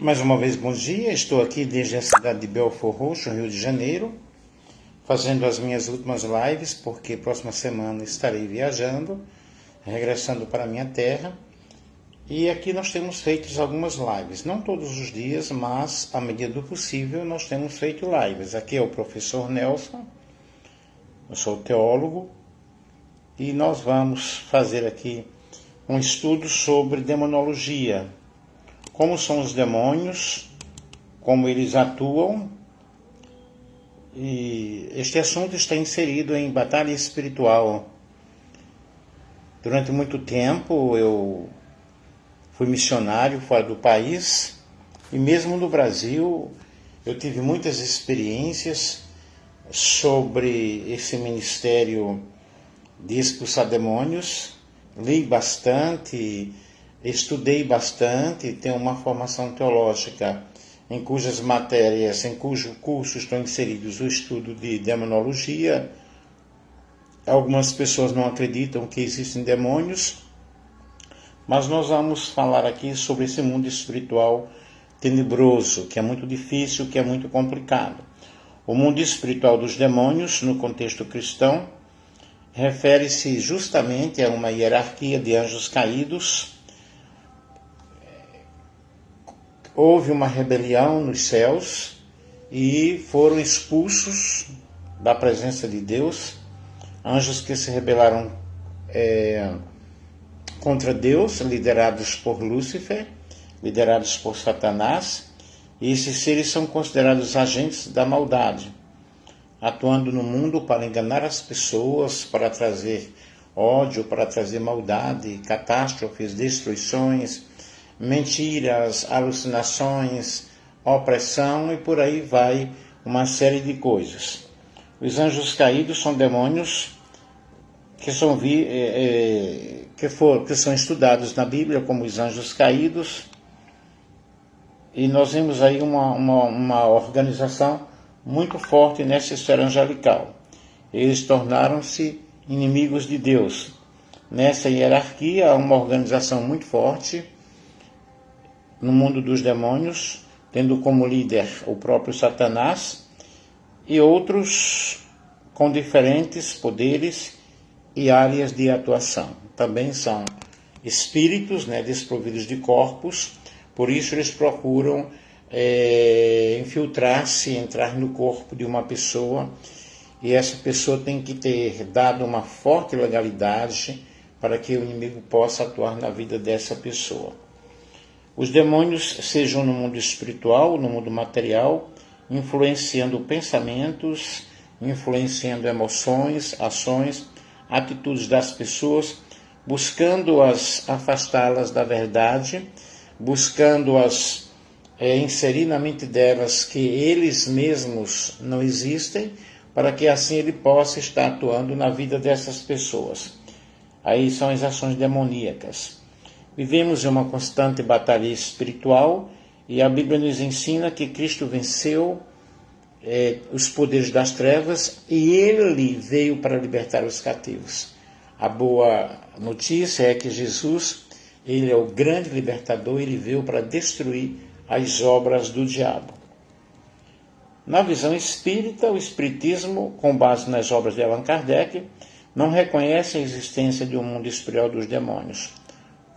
Mais uma vez, bom dia. Estou aqui desde a cidade de Belford Roxo, Rio de Janeiro, fazendo as minhas últimas lives, porque próxima semana estarei viajando, regressando para a minha terra. E aqui nós temos feito algumas lives, não todos os dias, mas à medida do possível nós temos feito lives. Aqui é o professor Nelson, eu sou teólogo, e nós vamos fazer aqui um estudo sobre demonologia. Como são os demônios, como eles atuam, e este assunto está inserido em batalha espiritual. Durante muito tempo eu fui missionário fora do país, e mesmo no Brasil eu tive muitas experiências sobre esse ministério de expulsar demônios. Li bastante, estudei bastante, tenho uma formação teológica em cujo curso estão inseridos o estudo de demonologia. Algumas pessoas não acreditam que existem demônios, mas nós vamos falar aqui sobre esse mundo espiritual tenebroso, que é muito difícil, que é muito complicado. O mundo espiritual dos demônios, no contexto cristão, refere-se justamente a uma hierarquia de anjos caídos. Houve uma rebelião nos céus e foram expulsos da presença de Deus, anjos que se rebelaram contra Deus, liderados por Lúcifer, liderados por Satanás, e esses seres são considerados agentes da maldade, atuando no mundo para enganar as pessoas, para trazer ódio, para trazer maldade, catástrofes, destruições, mentiras, alucinações, opressão e por aí vai uma série de coisas. Os anjos caídos são demônios que são estudados na Bíblia como os anjos caídos, e nós vemos aí uma organização muito forte nessa esfera angelical. Eles tornaram-se inimigos de Deus. Nessa hierarquia há uma organização muito forte no mundo dos demônios, tendo como líder o próprio Satanás e outros com diferentes poderes e áreas de atuação. Também são espíritos, desprovidos de corpos, por isso eles procuram infiltrar-se, entrar no corpo de uma pessoa, e essa pessoa tem que ter dado uma forte legalidade para que o inimigo possa atuar na vida dessa pessoa. Os demônios, sejam no mundo espiritual, no mundo material, influenciando pensamentos, influenciando emoções, ações, atitudes das pessoas, buscando-as afastá-las da verdade, buscando-as inserir na mente delas que eles mesmos não existem, para que assim ele possa estar atuando na vida dessas pessoas. Aí são as ações demoníacas. Vivemos em uma constante batalha espiritual, e a Bíblia nos ensina que Cristo venceu os poderes das trevas e ele veio para libertar os cativos. A boa notícia é que Jesus, ele é o grande libertador, ele veio para destruir as obras do diabo. Na visão espírita, o espiritismo, com base nas obras de Allan Kardec, não reconhece a existência de um mundo espiritual dos demônios,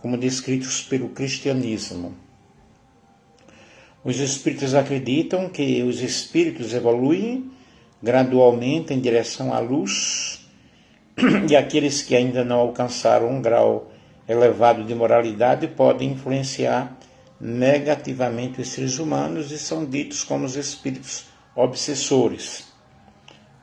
como descritos pelo cristianismo. Os espíritos acreditam que os espíritos evoluem gradualmente em direção à luz, e aqueles que ainda não alcançaram um grau elevado de moralidade podem influenciar negativamente os seres humanos e são ditos como os espíritos obsessores.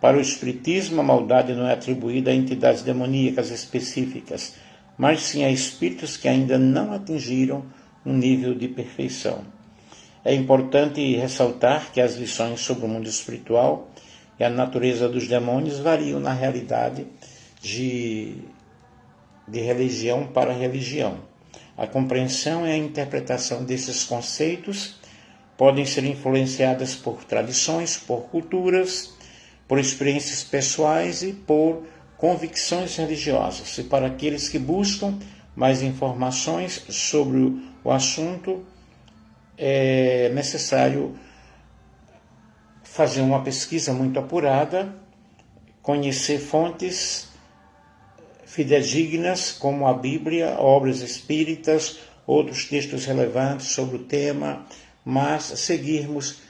Para o espiritismo, a maldade não é atribuída a entidades demoníacas específicas, mas sim a espíritos que ainda não atingiram um nível de perfeição. É importante ressaltar que as lições sobre o mundo espiritual e a natureza dos demônios variam na realidade de religião para religião. A compreensão e a interpretação desses conceitos podem ser influenciadas por tradições, por culturas, por experiências pessoais e por convicções religiosas. E para aqueles que buscam mais informações sobre o assunto, é necessário fazer uma pesquisa muito apurada, conhecer fontes fidedignas como a Bíblia, obras espíritas, outros textos relevantes sobre o tema, mas seguirmos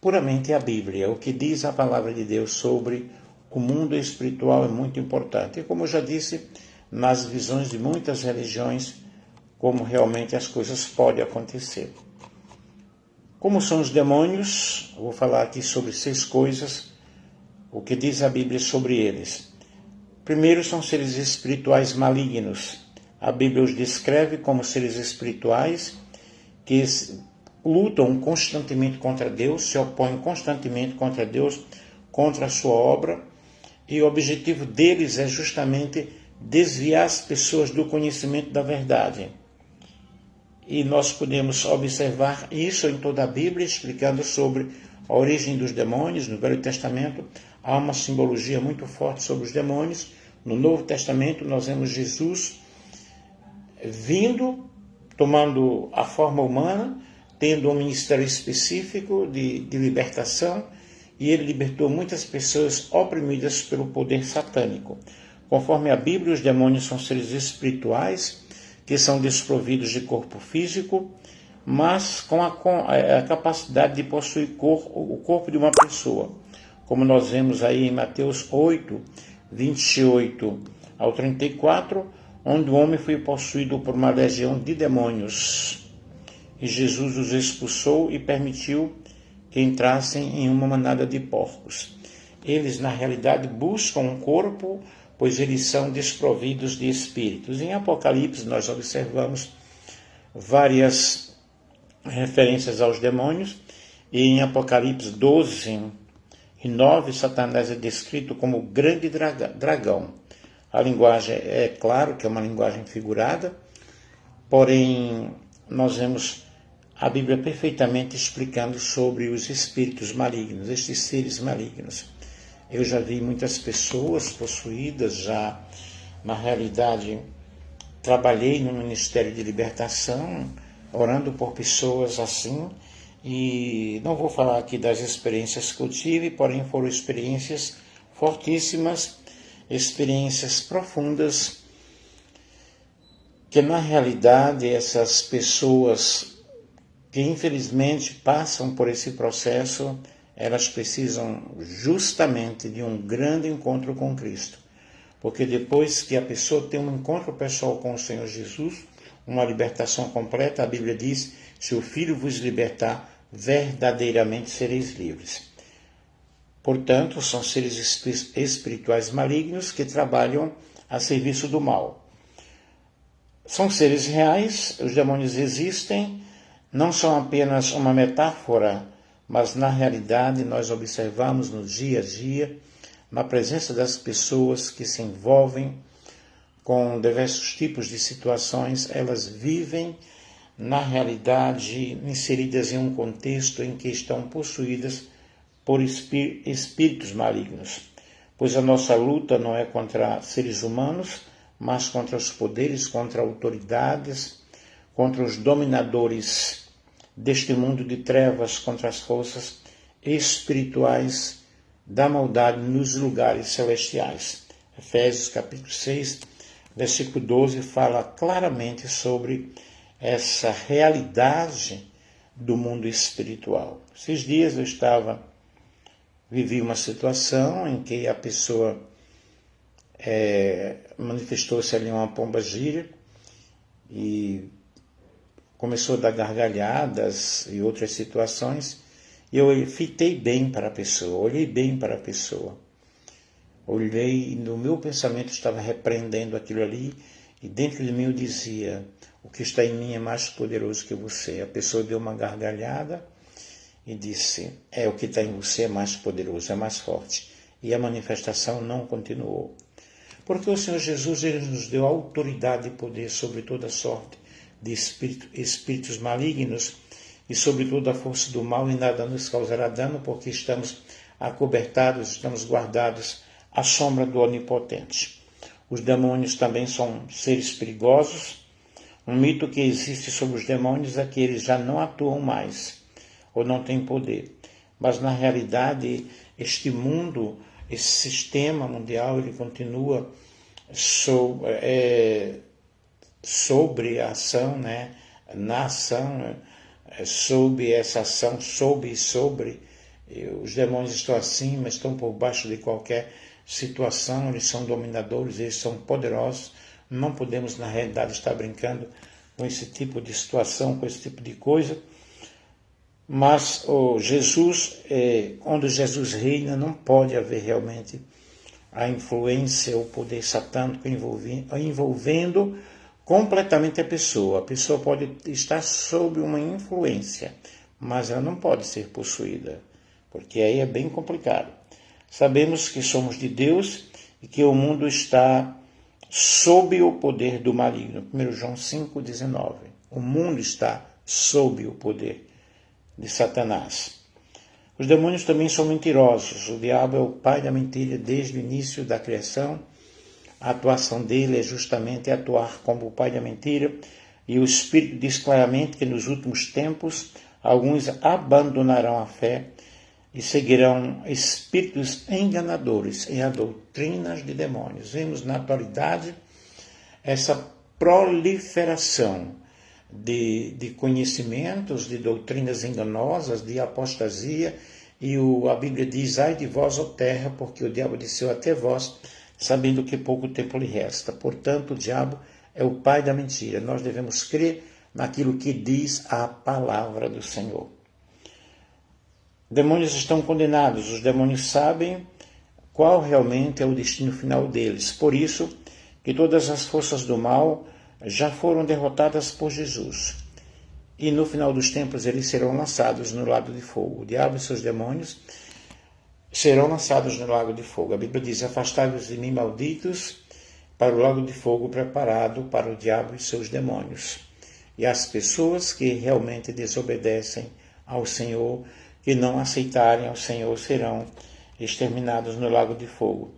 puramente a Bíblia. O que diz a palavra de Deus sobre o mundo espiritual é muito importante. E como eu já disse, nas visões de muitas religiões, como realmente as coisas podem acontecer. Como são os demônios? Eu vou falar aqui sobre 6 coisas, o que diz a Bíblia sobre eles. Primeiro, são seres espirituais malignos. A Bíblia os descreve como seres espirituais que lutam constantemente contra Deus, se opõem constantemente contra Deus, contra a sua obra, e o objetivo deles é justamente desviar as pessoas do conhecimento da verdade. E nós podemos observar isso em toda a Bíblia, explicando sobre a origem dos demônios. No Velho Testamento há uma simbologia muito forte sobre os demônios. No Novo Testamento nós vemos Jesus vindo, tomando a forma humana, tendo um ministério específico de libertação, e ele libertou muitas pessoas oprimidas pelo poder satânico. Conforme a Bíblia, os demônios são seres espirituais que são desprovidos de corpo físico, mas com a capacidade de possuir o corpo de uma pessoa. Como nós vemos aí em Mateus 8, 28 ao 34, onde o homem foi possuído por uma legião de demônios. E Jesus os expulsou e permitiu que entrassem em uma manada de porcos. Eles, na realidade, buscam um corpo, pois eles são desprovidos de espíritos. Em Apocalipse, nós observamos várias referências aos demônios, e em Apocalipse 12 e 9, Satanás é descrito como o grande dragão. A linguagem é claro que é uma linguagem figurada, porém nós vemos a Bíblia perfeitamente explicando sobre os espíritos malignos, estes seres malignos. Eu já vi muitas pessoas possuídas, já na realidade trabalhei no Ministério de Libertação, orando por pessoas assim, e não vou falar aqui das experiências que eu tive, porém foram experiências fortíssimas, experiências profundas, que na realidade essas pessoas que infelizmente passam por esse processo, elas precisam justamente de um grande encontro com Cristo. Porque depois que a pessoa tem um encontro pessoal com o Senhor Jesus, uma libertação completa, a Bíblia diz, se o Filho vos libertar, verdadeiramente sereis livres. Portanto, são seres espirituais malignos que trabalham a serviço do mal. São seres reais, os demônios existem, não são apenas uma metáfora, mas na realidade nós observamos no dia a dia, na presença das pessoas que se envolvem com diversos tipos de situações, elas vivem na realidade inseridas em um contexto em que estão possuídas por espíritos malignos. Pois a nossa luta não é contra seres humanos, mas contra os poderes, contra autoridades, contra os dominadores deste mundo de trevas, contra as forças espirituais da maldade nos lugares celestiais. Efésios capítulo 6, versículo 12, fala claramente sobre essa realidade do mundo espiritual. Esses dias eu vivi uma situação em que a pessoa manifestou-se ali uma pombagira e começou a dar gargalhadas e outras situações, e eu fitei bem para a pessoa, olhei bem para a pessoa. Olhei e no meu pensamento estava repreendendo aquilo ali, e dentro de mim eu dizia, o que está em mim é mais poderoso que você. A pessoa deu uma gargalhada e disse, o que está em você é mais poderoso, é mais forte. E a manifestação não continuou. Porque o Senhor Jesus ele nos deu autoridade e poder sobre toda sorte de espíritos malignos e sobre toda a força do mal, e nada nos causará dano, porque estamos acobertados, estamos guardados à sombra do Onipotente. Os demônios também são seres perigosos, Um mito que existe sobre os demônios é que eles já não atuam mais, ou não têm poder. Mas, na realidade, este mundo, esse sistema mundial, ele continua sobre a ação, né? Na ação, sob essa ação, sob e sobre. Os demônios estão acima, estão por baixo de qualquer situação, eles são dominadores, eles são poderosos. Não podemos, na realidade, estar brincando com esse tipo de situação, com esse tipo de coisa. Mas onde Jesus reina, não pode haver realmente a influência, o poder satânico envolvendo completamente a pessoa. A pessoa pode estar sob uma influência, mas ela não pode ser possuída, porque aí é bem complicado. Sabemos que somos de Deus e que o mundo está sob o poder do maligno. 1 João 5,19. O mundo está sob o poder de Satanás. Os demônios também são mentirosos. O diabo é o pai da mentira desde o início da criação. A atuação dele é justamente atuar como o pai da mentira. E o Espírito diz claramente que nos últimos tempos alguns abandonarão a fé e seguirão espíritos enganadores e a doutrinas de demônios. Vemos na atualidade essa proliferação de conhecimentos, de doutrinas enganosas, de apostasia, e a Bíblia diz: ai de vós, ó terra, porque o diabo desceu até vós, sabendo que pouco tempo lhe resta. Portanto, o diabo é o pai da mentira. Nós devemos crer naquilo que diz a palavra do Senhor. Demônios estão condenados, os demônios sabem qual realmente é o destino final deles. Por isso que todas as forças do mal já foram derrotadas por Jesus. E no final dos tempos eles serão lançados no lago de fogo. O diabo e seus demônios serão lançados no lago de fogo. A Bíblia diz: afastai-vos de mim, malditos, para o lago de fogo preparado para o diabo e seus demônios. E as pessoas que realmente desobedecem ao Senhor, que não aceitarem ao Senhor, serão exterminados no lago de fogo.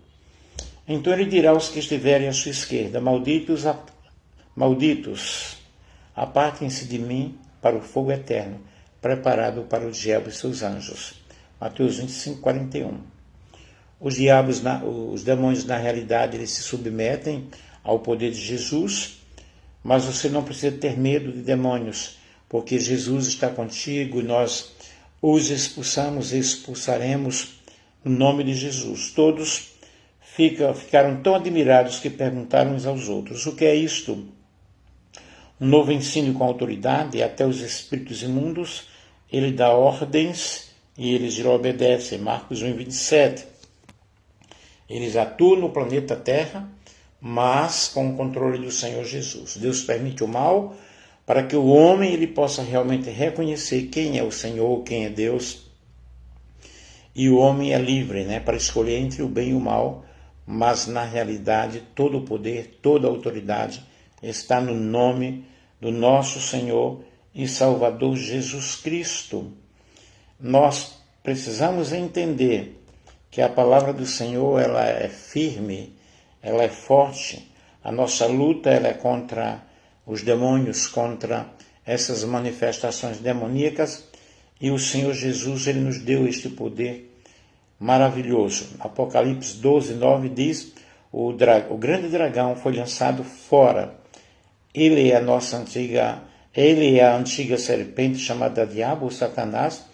Então ele dirá aos que estiverem à sua esquerda: malditos, apartem-se de mim para o fogo eterno, preparado para o diabo e seus anjos. Mateus 25, 41. Os demônios, na realidade, eles se submetem ao poder de Jesus, mas você não precisa ter medo de demônios, porque Jesus está contigo e nós os expulsamos e expulsaremos no nome de Jesus. Todos ficaram tão admirados que perguntaram uns aos outros: o que é isto? Um novo ensino com autoridade, até os espíritos imundos ele dá ordens e eles lhe obedecem. Marcos 1, 27. Eles atuam no planeta Terra, mas com o controle do Senhor Jesus. Deus permite o mal para que o homem ele possa realmente reconhecer quem é o Senhor, quem é Deus. E o homem é livre, para escolher entre o bem e o mal, mas na realidade todo o poder, toda a autoridade está no nome do nosso Senhor e Salvador Jesus Cristo. Nós precisamos entender que a palavra do Senhor ela é firme, ela é forte. A nossa luta ela é contra os demônios, contra essas manifestações demoníacas, e o Senhor Jesus ele nos deu este poder maravilhoso. Apocalipse 12, 9 diz: o grande dragão foi lançado fora. Ele é a antiga serpente chamada Diabo, Satanás,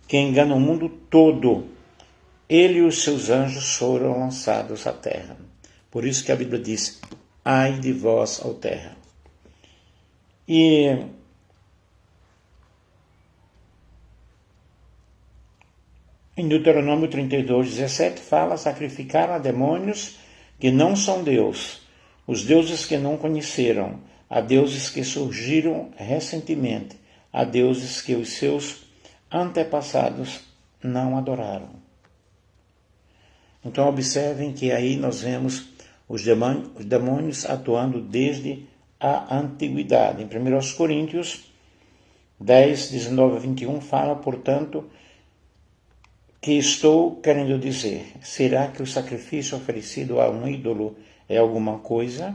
que engana o mundo todo. Ele e os seus anjos foram lançados à terra. Por isso que a Bíblia diz: ai de vós, ó terra. E em Deuteronômio 32, 17 fala: sacrificaram a demônios que não são Deus, os deuses que não conheceram, a deuses que surgiram recentemente, a deuses que os seus antepassados não adoraram. Então observem que aí nós vemos os demônios atuando desde a antiguidade. Em 1 Coríntios 10, 19 a 21 fala, portanto, que estou querendo dizer: será que o sacrifício oferecido a um ídolo é alguma coisa?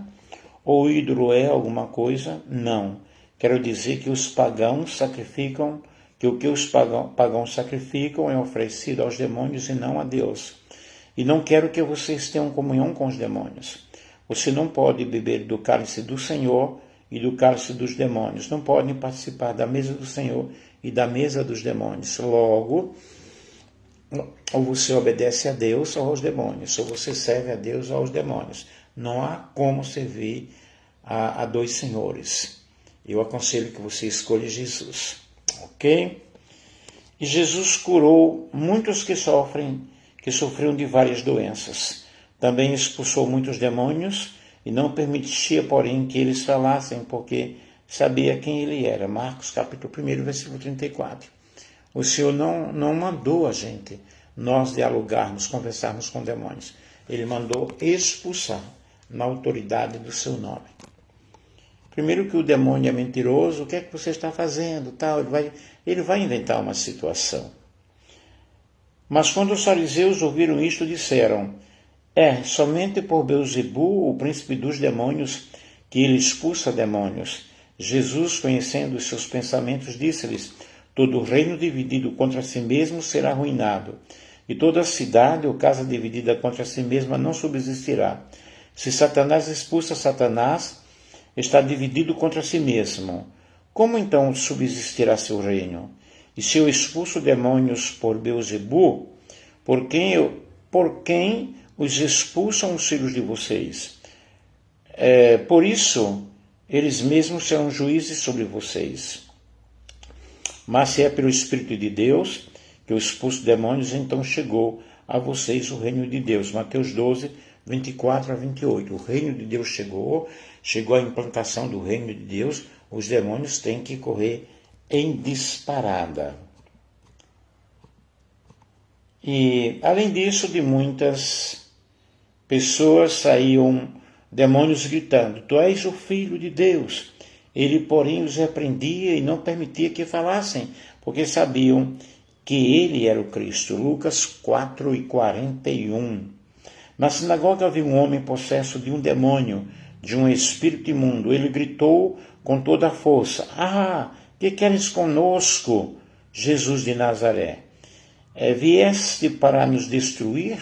ou ídolo é alguma coisa? Não. Quero dizer que os pagãos sacrificam, que o que os pagãos sacrificam é oferecido aos demônios e não a Deus. E não quero que vocês tenham comunhão com os demônios. Você não pode beber do cálice do Senhor e do cálice dos demônios. Não podem participar da mesa do Senhor e da mesa dos demônios. Logo, ou você obedece a Deus ou aos demônios, ou você serve a Deus ou aos demônios. Não há como servir a dois senhores. Eu aconselho que você escolha Jesus, ok? E Jesus curou muitos que sofriam de várias doenças. Também expulsou muitos demônios e não permitia, porém, que eles falassem, porque sabia quem ele era. Marcos capítulo 1, versículo 34. O Senhor não mandou a gente, nós dialogarmos, conversarmos com demônios. Ele mandou expulsar na autoridade do seu nome. Primeiro que o demônio é mentiroso, o que é que você está fazendo? Tal, ele vai inventar uma situação. Mas quando os fariseus ouviram isto, disseram: somente por Beelzebu, o príncipe dos demônios, que ele expulsa demônios. Jesus, conhecendo os seus pensamentos, disse-lhes: todo reino dividido contra si mesmo será arruinado, e toda cidade ou casa dividida contra si mesma não subsistirá. Se Satanás expulsa Satanás, está dividido contra si mesmo. Como então subsistirá seu reino? E se eu expulso demônios por Beelzebu, por quem os expulsam os filhos de vocês? Por isso, eles mesmos serão juízes sobre vocês. Mas se é pelo Espírito de Deus que eu expulso demônios, então chegou a vocês o reino de Deus. Mateus 12, 24 a 28. O reino de Deus chegou a implantação do reino de Deus, os demônios têm que correr em disparada. E, além disso, de muitas pessoas saíam demônios gritando: tu és o Filho de Deus. Ele, porém, os repreendia e não permitia que falassem, porque sabiam que ele era o Cristo. Lucas 4 e 41. Na sinagoga havia um homem possesso de um demônio, de um espírito imundo. Ele gritou com toda a força: que queres conosco, Jesus de Nazaré? Vieste para nos destruir?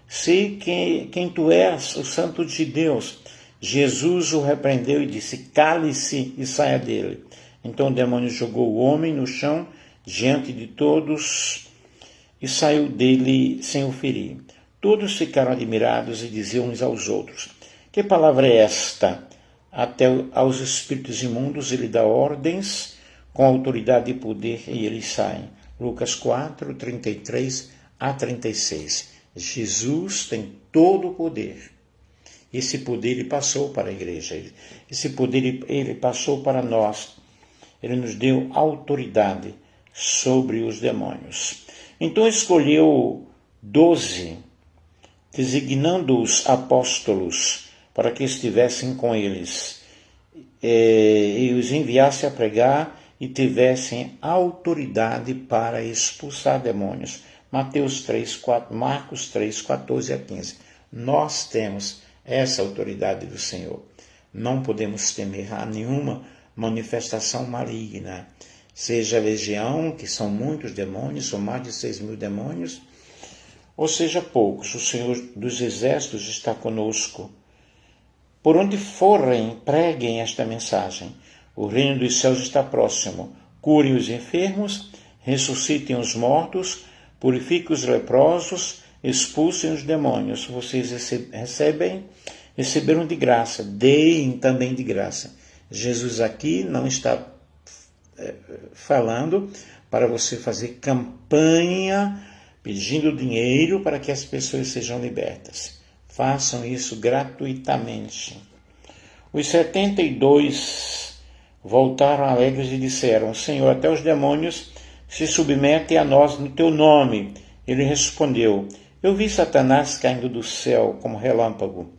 Sei quem tu és, o Santo de Deus. Jesus o repreendeu e disse: cale-se e saia dele. Então o demônio jogou o homem no chão diante de todos e saiu dele sem o ferir. Todos ficaram admirados e diziam uns aos outros: que palavra é esta? Até aos espíritos imundos ele dá ordens com autoridade e poder e eles saem. Lucas 4, 33 a 36. Jesus tem todo o poder. Esse poder ele passou para a igreja. Esse poder ele passou para nós. Ele nos deu autoridade sobre os demônios. Então escolheu 12, designando-os apóstolos para que estivessem com eles e os enviasse a pregar e tivessem autoridade para expulsar demônios. Marcos 3, 14 a 15. Nós temos essa autoridade do Senhor. Não podemos temer a nenhuma manifestação maligna, seja a legião, que são muitos demônios, são mais de 6.000 demônios, ou seja poucos. O Senhor dos Exércitos está conosco. Por onde forem, preguem esta mensagem. O reino dos céus está próximo. Curem os enfermos, ressuscitem os mortos, purifiquem os leprosos, expulsem os demônios. Vocês receberam de graça, deem também de graça. Jesus aqui não está falando para você fazer campanha pedindo dinheiro para que as pessoas sejam libertas. Façam isso gratuitamente. Os 72 voltaram alegres e disseram: Senhor, até os demônios se submetem a nós no teu nome. Ele respondeu: eu vi Satanás caindo do céu como relâmpago.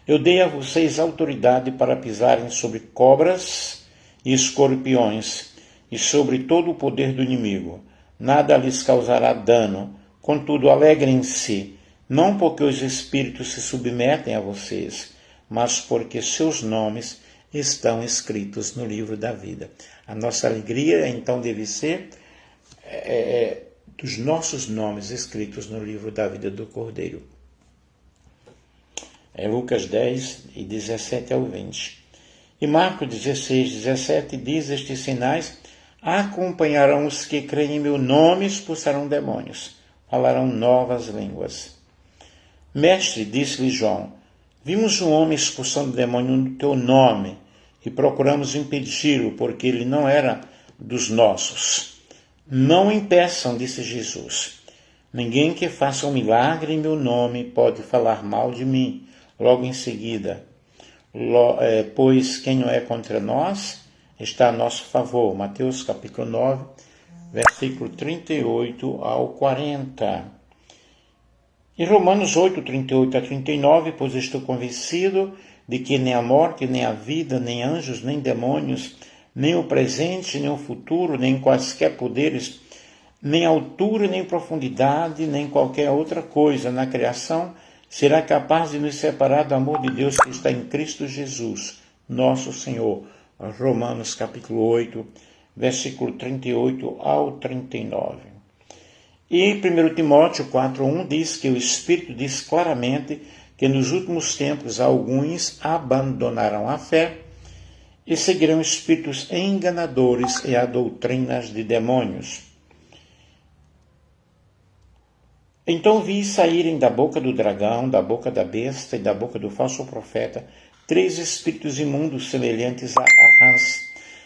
Eu dei a vocês autoridade para pisarem sobre cobras e escorpiões e sobre todo o poder do inimigo. Nada lhes causará dano. Contudo, alegrem-se, não porque os espíritos se submetem a vocês, mas porque seus nomes estão escritos no livro da vida. A nossa alegria, então, deve ser dos nossos nomes escritos no livro da vida do Cordeiro. É Lucas 10, 17 ao 20. E Marcos 16, 17 diz: estes sinais acompanharão os que creem em meu nome, expulsarão demônios, falarão novas línguas. Mestre, disse-lhe João, vimos um homem expulsando demônio no teu nome e procuramos impedi-lo, porque ele não era dos nossos. Não o impeçam, disse Jesus. Ninguém que faça um milagre em meu nome pode falar mal de mim. Logo em seguida, pois quem não é contra nós está a nosso favor. Mateus capítulo 9, versículo 38 ao 40. Em Romanos 8, 38 a 39, pois estou convencido de que nem a morte, nem a vida, nem anjos, nem demônios, nem o presente, nem o futuro, nem quaisquer poderes, nem altura, nem profundidade, nem qualquer outra coisa na criação será capaz de nos separar do amor de Deus que está em Cristo Jesus, nosso Senhor. Romanos capítulo 8, versículo 38 ao 39. E 1 Timóteo 4,1 diz que o Espírito diz claramente que nos últimos tempos alguns abandonarão a fé e seguirão espíritos enganadores e a doutrinas de demônios. Então vi saírem da boca do dragão, da boca da besta e da boca do falso profeta 3 espíritos imundos semelhantes a rãs.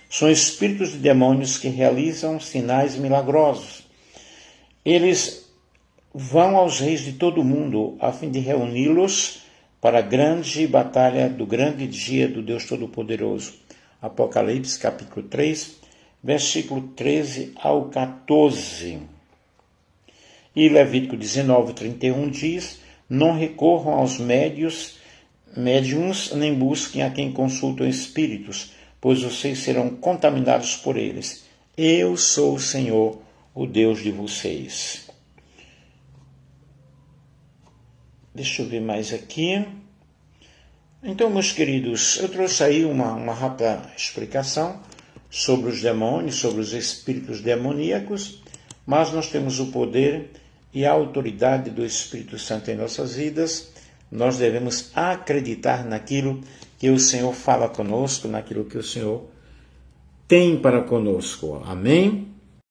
São espíritos de demônios que realizam sinais milagrosos. Eles vão aos reis de todo o mundo a fim de reuni-los para a grande batalha do grande dia do Deus Todo-Poderoso. Apocalipse capítulo 3, versículo 13 ao 14. E Levítico 19, 31 diz: não recorram aos médiuns, nem busquem a quem consultam espíritos, pois vocês serão contaminados por eles. Eu sou o Senhor, o Deus de vocês. Deixa eu ver mais aqui. Então, meus queridos, eu trouxe aí uma rápida explicação sobre os demônios, sobre os espíritos demoníacos, mas nós temos o poder e a autoridade do Espírito Santo em nossas vidas. Nós devemos acreditar naquilo que o Senhor fala conosco, naquilo que o Senhor tem para conosco. Amém?